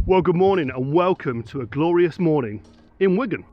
Well, good morning and welcome to a glorious morning in Wigan.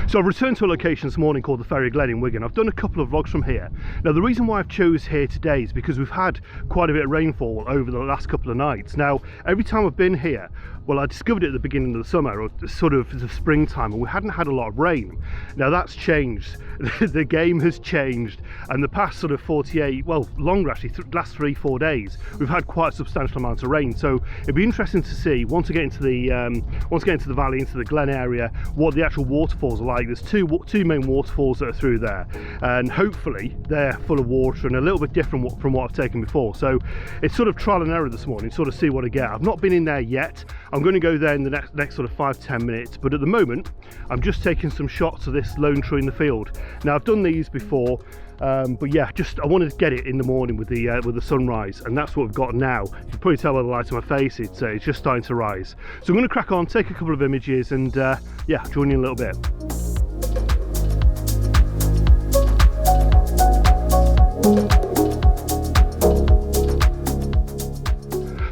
So I've returned to a location this morning called the Ferry Glen in Wigan. I've done a couple of vlogs from here. Now the reason why I've chose here today is because we've had quite a bit of rainfall over the last couple of nights. Now every time I've been here, well, I discovered it at the beginning of the summer or sort of the springtime, and we hadn't had a lot of rain. Now that's changed. The game has changed, and the past sort of 48, well longer actually, last 3-4 days, we've had quite a substantial amount of rain. So it'd be interesting to see once I get into the valley, into the Glen area, what the actual waterfalls are like. There's two main waterfalls that are through there, and hopefully they're full of water and a little bit different from what I've taken before. So it's sort of trial and error this morning, sort of see what I get. I've not been in there yet. I'm going to go there in the next sort of 5-10 minutes, but at the moment I'm just taking some shots of this lone tree in the field. Now I've done these before, but yeah, I wanted to get it in the morning with the sunrise, and that's what we've got now. You can probably tell by the light on my face, it's just starting to rise. So I'm going to crack on, take a couple of images, and yeah, join you in a little bit.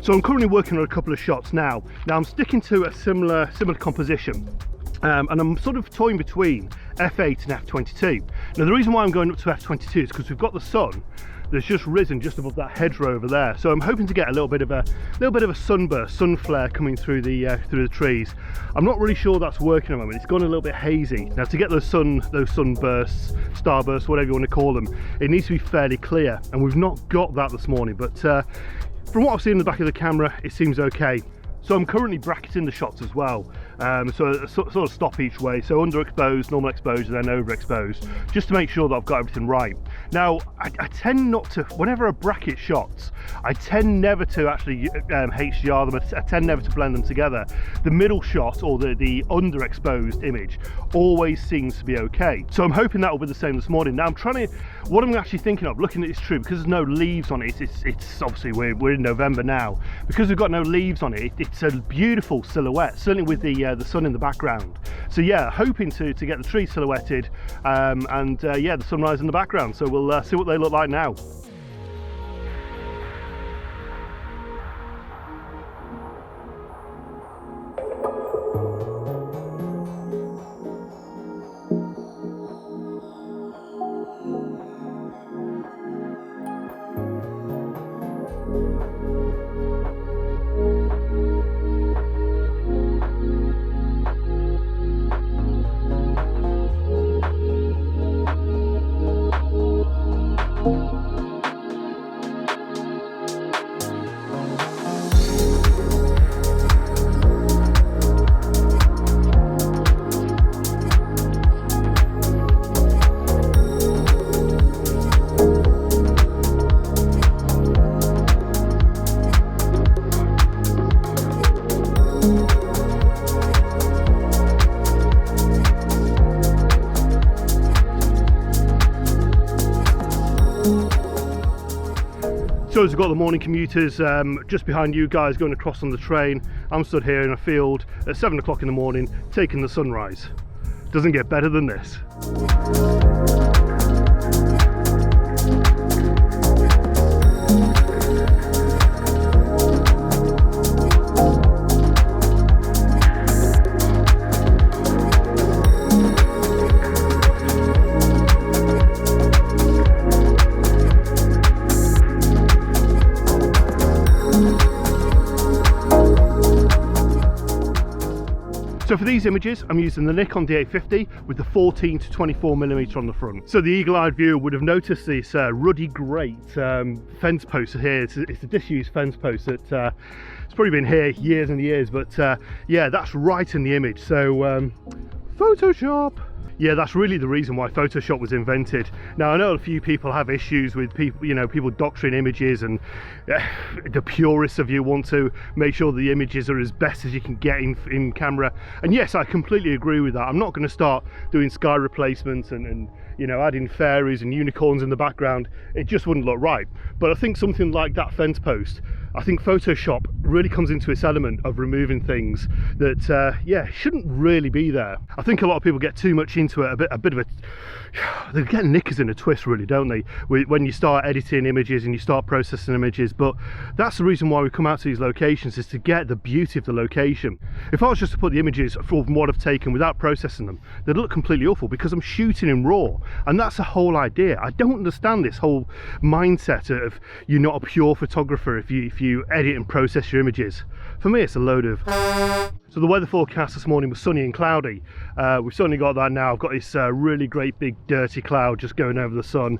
So I'm currently working on a couple of shots now. Now I'm sticking to a similar composition, and I'm sort of toying between f8 and f22. Now the reason why I'm going up to f22 is because we've got the sun that's just risen just above that hedgerow over there. So I'm hoping to get a little bit of a sunburst, sun flare coming through the trees. I'm not really sure that's working at the moment. It's gone a little bit hazy. Now to get those sunbursts, starbursts, whatever you want to call them, it needs to be fairly clear, and we've not got that this morning. But from what I've seen in the back of the camera, it seems okay. So I'm currently bracketing the shots as well, so a sort of stop each way, so underexposed, normal exposure, then overexposed, just to make sure that I've got everything right. Now I tend not to, whenever I bracket shots, I tend never to actually HDR them. I tend never to blend them together. The middle shot, or the underexposed image, always seems to be okay. So I'm hoping that will be the same this morning. Now what I'm actually thinking of, looking at this tree, because there's no leaves on it, it's obviously we're in November now, because we've got no leaves on it, it's a beautiful silhouette, certainly with the sun in the background. So yeah, hoping to get the tree silhouetted, and yeah, the sunrise in the background. So we'll see what they look like now. So as we've got the morning commuters just behind you guys going across on the train, I'm stood here in a field at 7 o'clock in the morning taking the sunrise. Doesn't get better than this. So for these images, I'm using the Nikon D850 with the 14 to 24mm on the front. So the eagle-eyed viewer would have noticed this ruddy great fence post here. It's a disused fence post that it's probably been here years and years, but yeah, that's right in the image. So Photoshop. Yeah, that's really the reason why Photoshop was invented. Now I know a few people have issues with people doctoring images, and the purists of you want to make sure the images are as best as you can get in camera. And yes, I completely agree with that. I'm not going to start doing sky replacements and adding fairies and unicorns in the background. It just wouldn't look right. But I think something like that fence post, I think Photoshop really comes into its element of removing things that yeah, shouldn't really be there. I think a lot of people get too much into it, a bit of a they get knickers in a twist, really, don't they, when you start editing images and you start processing images. But that's the reason why we come out to these locations, is to get the beauty of the location. If I was just to put the images from what I've taken without processing them, they'd look completely awful, because I'm shooting in raw, and that's the whole idea. I don't understand this whole mindset of you're not a pure photographer if you edit and process your images. For me, it's a load of... So the weather forecast this morning was sunny and cloudy. We've certainly got that now. I've got this really great big dirty cloud just going over the sun.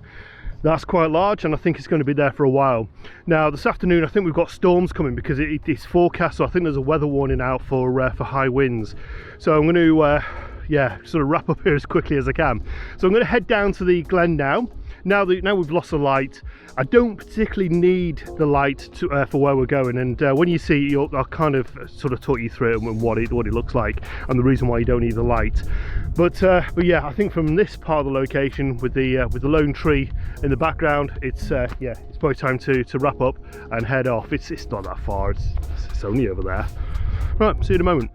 That's quite large, and I think it's going to be there for a while. Now this afternoon I think we've got storms coming, because it's forecast, so I think there's a weather warning out for high winds. So I'm going to yeah, sort of wrap up here as quickly as I can. So I'm going to head down to the glen now. Now we've lost the light, I don't particularly need the light to, for where we're going, and when you see it, I'll kind of sort of talk you through it and what it looks like, and the reason why you don't need the light. But yeah, I think from this part of the location with the lone tree in the background, it's yeah, it's probably time to wrap up and head off. It's not that far, it's only over there. Right, see you in a moment.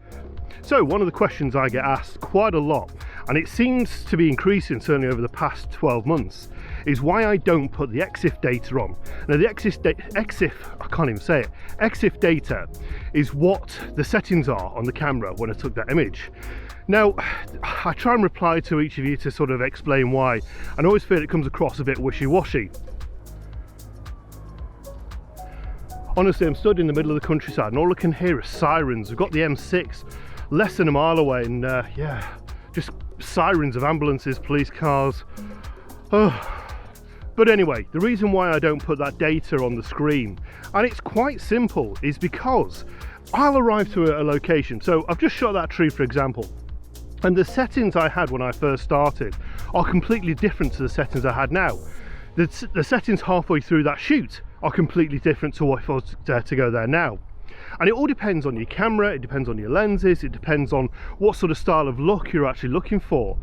So one of the questions I get asked quite a lot, and it seems to be increasing certainly over the past 12 months, is why I don't put the EXIF data on. Now the EXIF, I can't even say it, EXIF data is what the settings are on the camera when I took that image. Now, I try and reply to each of you to sort of explain why, and I always feel it comes across a bit wishy-washy. Honestly, I'm stood in the middle of the countryside and all I can hear is sirens. We've got the M6 less than a mile away, and yeah, just sirens of ambulances, police cars. Oh. But anyway, the reason why I don't put that data on the screen, and it's quite simple, is because I'll arrive to a location. So I've just shot that tree, for example, and the settings I had when I first started are completely different to the settings I had now. The settings halfway through that shoot are completely different to what if I was to go there now. And it all depends on your camera, it depends on your lenses, it depends on what sort of style of look you're actually looking for.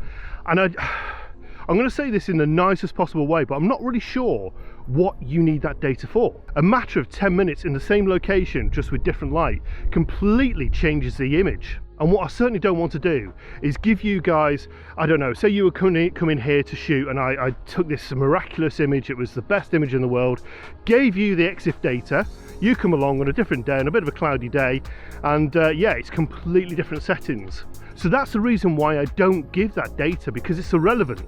And I'm going to say this in the nicest possible way, but I'm not really sure what you need that data for. A matter of 10 minutes in the same location, just with different light, completely changes the image. And what I certainly don't want to do is give you guys, I don't know, say you were coming here to shoot, and I took this miraculous image, it was the best image in the world, gave you the EXIF data, you come along on a different day, on a bit of a cloudy day, and yeah, it's completely different settings. So that's the reason why I don't give that data, because it's irrelevant.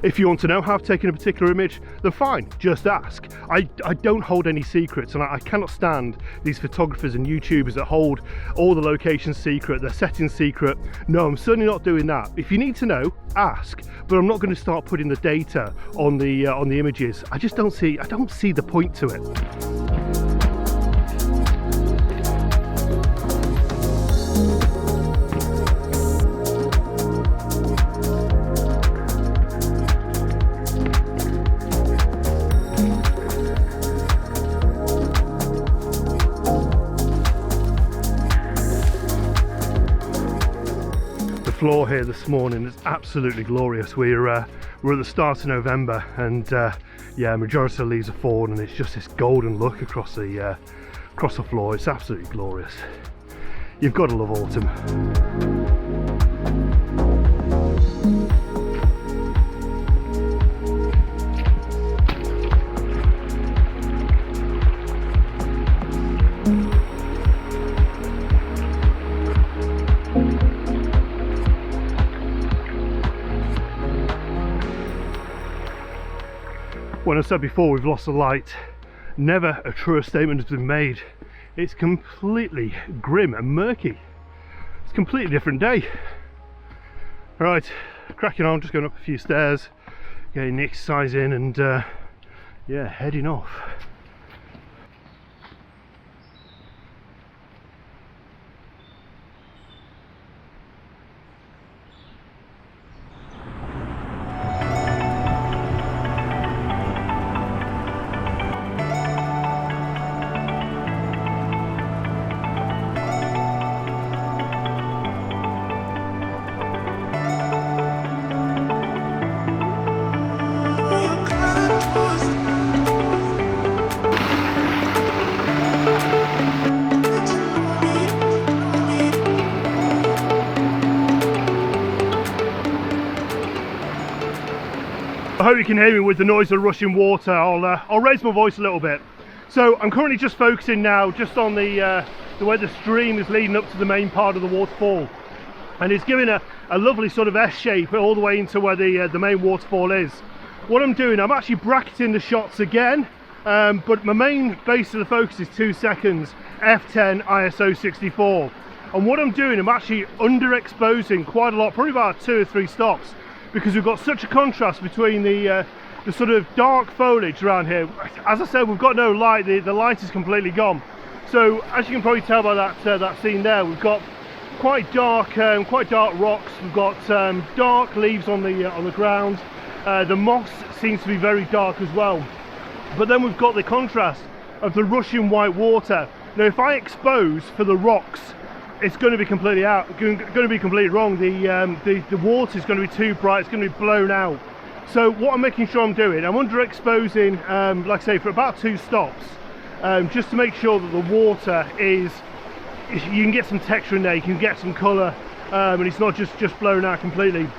If you want to know how I've taken a particular image, then fine, just ask. I don't hold any secrets, and I cannot stand these photographers and YouTubers that hold all the locations secret, their settings secret. No, I'm certainly not doing that. If you need to know, ask, but I'm not going to start putting the data on the images. I just don't see the point to it. Floor here this morning is absolutely glorious. We're at the start of November, and yeah, majority of the leaves are fallen, and it's just this golden look across the floor. It's absolutely glorious. You've got to love autumn. When I said before we've lost the light, never a truer statement has been made. It's completely grim and murky. It's a completely different day. Right, cracking on, just going up a few stairs, getting the exercise in, and yeah, heading off. hope you can hear me with the noise of rushing water. I'll raise my voice a little bit. So I'm currently just focusing now just on the way the stream is leading up to the main part of the waterfall, and it's giving a lovely sort of S shape all the way into where the main waterfall is. What I'm doing, I'm actually bracketing the shots again, but my main base of the focus is 2 seconds, f10 ISO 64. And what I'm doing, I'm actually underexposing quite a lot, probably about 2 or 3 stops, because we've got such a contrast between the sort of dark foliage around here. As I said, we've got no light, the light is completely gone. So as you can probably tell by that scene there, we've got quite dark rocks, we've got dark leaves on the ground. The moss seems to be very dark as well. But then we've got the contrast of the rushing white water. Now if I expose for the rocks, it's going to be completely wrong. The water is going to be too bright, it's going to be blown out. So what I'm making sure I'm doing, I'm underexposing, like I say, for about 2 stops, just to make sure that the water is, you can get some texture in there, you can get some colour, and it's not just blown out completely.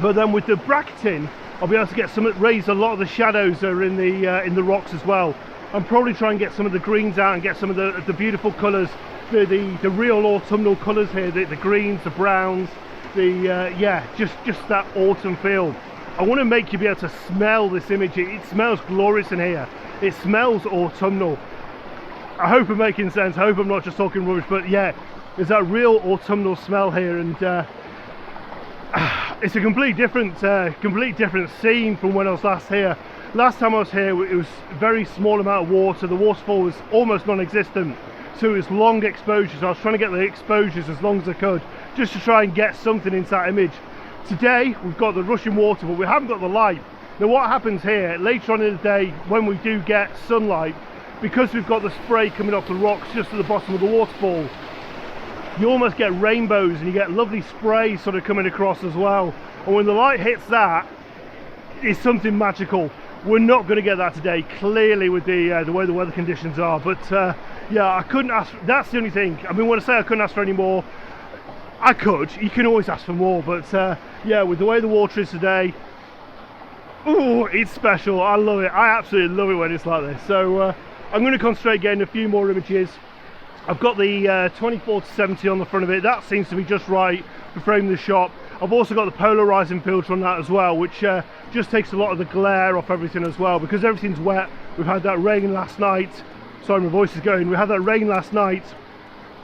But then with the bracketing, I'll be able to get raise a lot of the shadows that are in the rocks as well. I'm probably trying to get some of the greens out and get some of the beautiful colours, the real autumnal colours here, the greens, the browns, yeah, just that autumn feel. I want to make you be able to smell this image. It smells glorious in here. It smells autumnal. I hope I'm making sense. I hope I'm not just talking rubbish, but yeah, there's that real autumnal smell here, and it's a complete different scene from when I was last here. Last time I was here, it was a very small amount of water. The waterfall was almost non-existent, so it was long exposures. I was trying to get the exposures as long as I could, just to try and get something into that image. Today we've got the rushing water, but we haven't got the light. Now what happens here later on in the day, when we do get sunlight, because we've got the spray coming off the rocks just at the bottom of the waterfall, you almost get rainbows and you get lovely spray sort of coming across as well. And when the light hits that, it's something magical. We're not going to get that today, clearly, with the way the weather conditions are. But yeah, I couldn't ask. That's the only thing. I mean, when I say I couldn't ask for any more, I could. You can always ask for more. But yeah, with the way the water is today, oh, it's special. I love it. I absolutely love it when it's like this. So I'm going to concentrate getting a few more images. I've got the 24-70 on the front of it. That seems to be just right for framing the shot. I've also got the polarizing filter on that as well, which just takes a lot of the glare off everything as well, because everything's wet. We've had that rain last night. Sorry, my voice is going. We had that rain last night.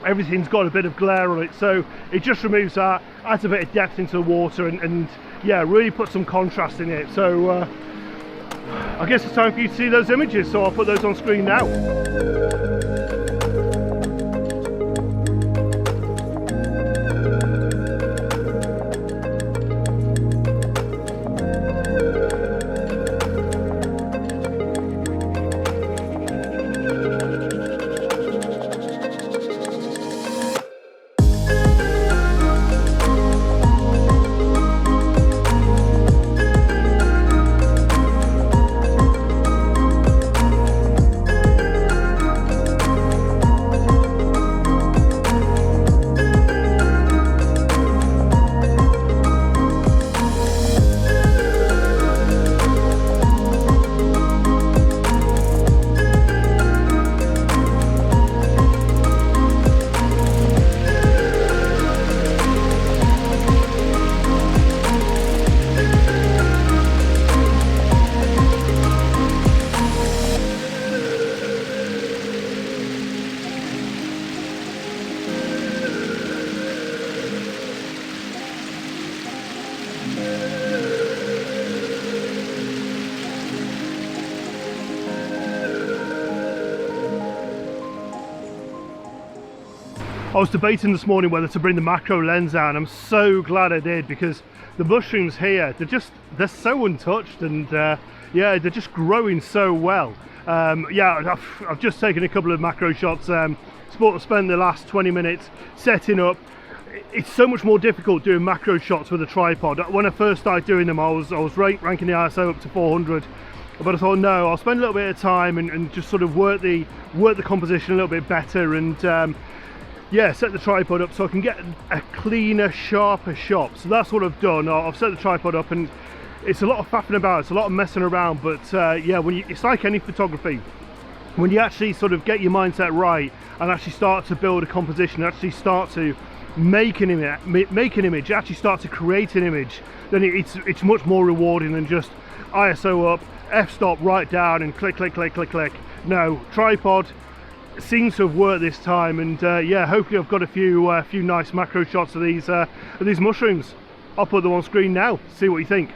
Everything's got a bit of glare on it, so it just removes that, adds a bit of depth into the water, and yeah, really puts some contrast in it. So I guess it's time for you to see those images, so I'll put those on screen now. I was debating this morning whether to bring the macro lens out, and I'm so glad I did, because the mushrooms here, they're so untouched, and yeah, they're just growing so well. Yeah, I've just taken a couple of macro shots, spent the last 20 minutes setting up. It's so much more difficult doing macro shots with a tripod. When I first started doing them, I was ranking the ISO up to 400. But I thought, no, I'll spend a little bit of time and just sort of work the composition a little bit better, and yeah, set the tripod up so I can get a cleaner, sharper shot. So that's what I've done. I've set the tripod up, and it's a lot of faffing about, it's a lot of messing around, but yeah, it's like any photography. When you actually sort of get your mindset right and actually start to build a composition, actually start to make an image, actually start to create an image, then it's much more rewarding than just ISO up, f-stop right down and click, click, click, click, click. No, tripod seems to have worked this time, and yeah, hopefully I've got a few nice macro shots of these mushrooms. I'll put them on screen now, see what you think.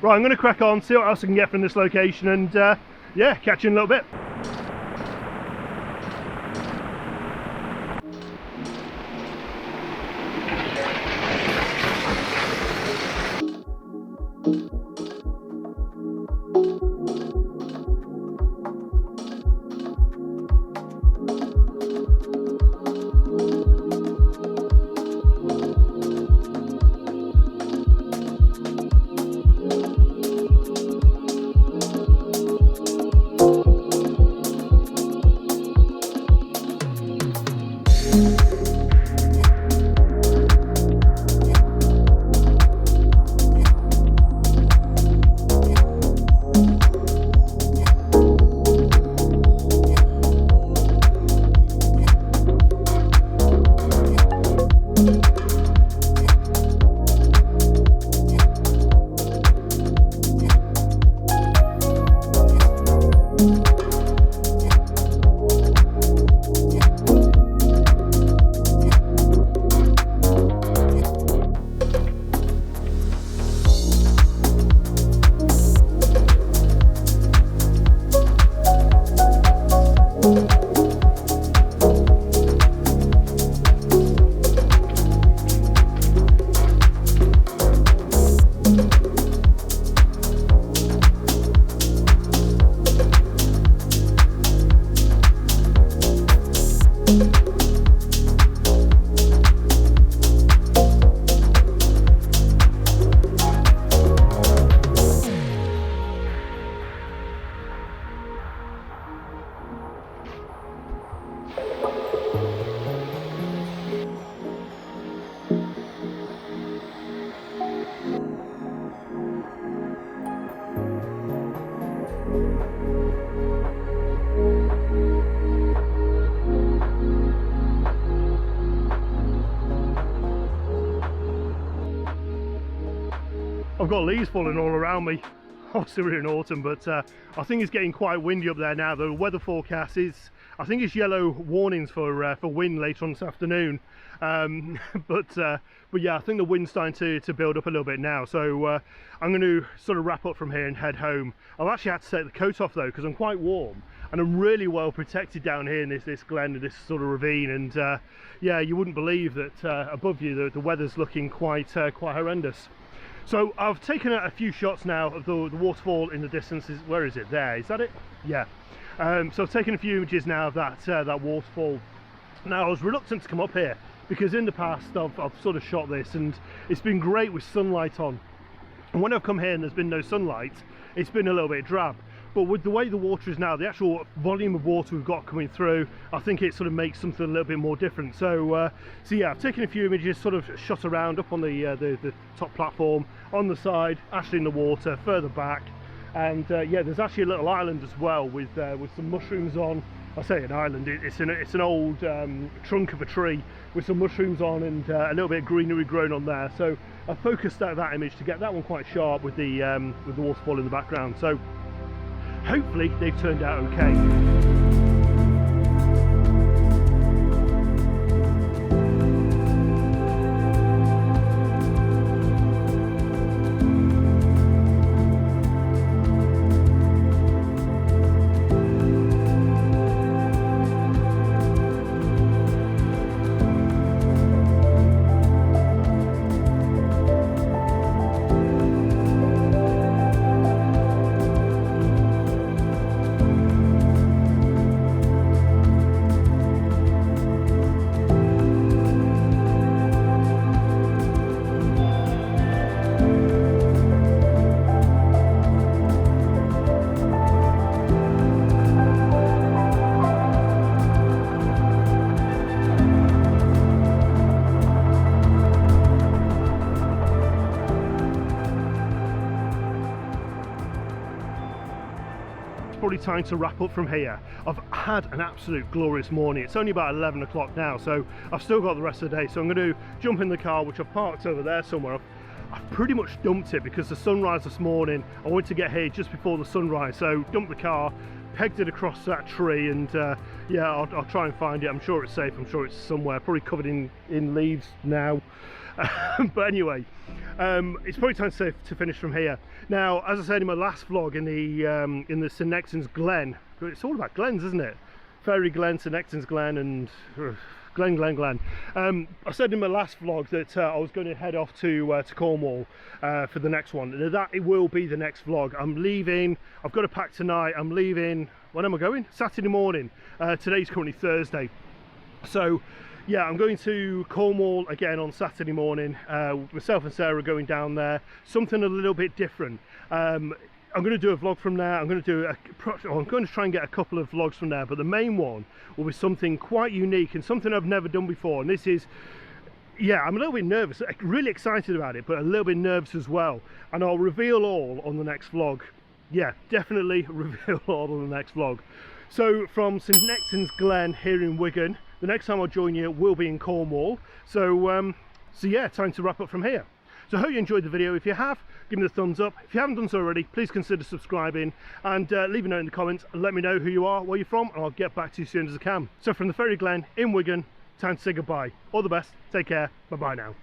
Right, I'm going to crack on, see what else I can get from this location, and yeah, catch you in a little bit. I've got leaves falling all around me. Obviously we're in autumn, but I think it's getting quite windy up there now. The weather forecast is, I think it's yellow warnings for wind later on this afternoon. But yeah, I think the wind's starting to build up a little bit now. So I'm going to sort of wrap up from here and head home. I've actually had to take the coat off though, because I'm quite warm and I'm really well protected down here in this glen, this sort of ravine. And yeah, you wouldn't believe that above you the weather's looking quite horrendous. So I've taken a few shots now of the waterfall in the distance. Where is it? There, is that it? Yeah. So I've taken a few images now of that waterfall. Now I was reluctant to come up here because in the past I've sort of shot this and it's been great with sunlight on. And when I've come here and there's been no sunlight, it's been a little bit drab. But with the way the water is now, the actual volume of water we've got coming through, I think it sort of makes something a little bit more different. So yeah, I've taken a few images, sort of shot around up on the top platform, on the side, actually in the water, further back. And yeah, there's actually a little island as well with some mushrooms on I say an island, it's an old trunk of a tree with some mushrooms on and a little bit of greenery grown on there. So I focused that image to get that one quite sharp with the waterfall in the background. So hopefully they've turned out okay. Probably time to wrap up from here. I've had an absolute glorious morning. It's only about 11 o'clock now, so I've still got the rest of the day. So I'm going to jump in the car, which I've parked over there somewhere. I've pretty much dumped it because the sunrise this morning, I wanted to get here just before the sunrise, so dumped the car, pegged it across that tree, and yeah, I'll try and find it. I'm sure it's safe, I'm sure it's somewhere, probably covered in leaves now. But anyway, it's probably time to finish from here. Now, as I said in my last vlog in the St Nextons Glen, it's all about glens, isn't it? Fairy Glen, St Nextons Glen, and Glen. I said in my last vlog that I was going to head off to Cornwall for the next one. And that it will be the next vlog. I'm leaving. I've got to pack tonight. I'm leaving. When am I going? Saturday morning. Today's currently Thursday. So yeah, I'm going to Cornwall again on Saturday morning. Myself and Sarah are going down there. Something a little bit different. I'm going to do a vlog from there. I'm going to try and get a couple of vlogs from there, but the main one will be something quite unique and something I've never done before. And this is, yeah, I'm a little bit nervous, really excited about it, but a little bit nervous as well. And I'll reveal all on the next vlog. Yeah, definitely reveal all on the next vlog. So from St Nextons Glen here in Wigan, the next time I'll join you will be in Cornwall. So yeah, time to wrap up from here. So I hope you enjoyed the video. If you have, give me the thumbs up. If you haven't done so already, please consider subscribing and leave a note in the comments and let me know who you are, where you're from, and I'll get back to you as soon as I can. So from the Fairy Glen in Wigan, time to say goodbye. All the best, take care, bye bye now.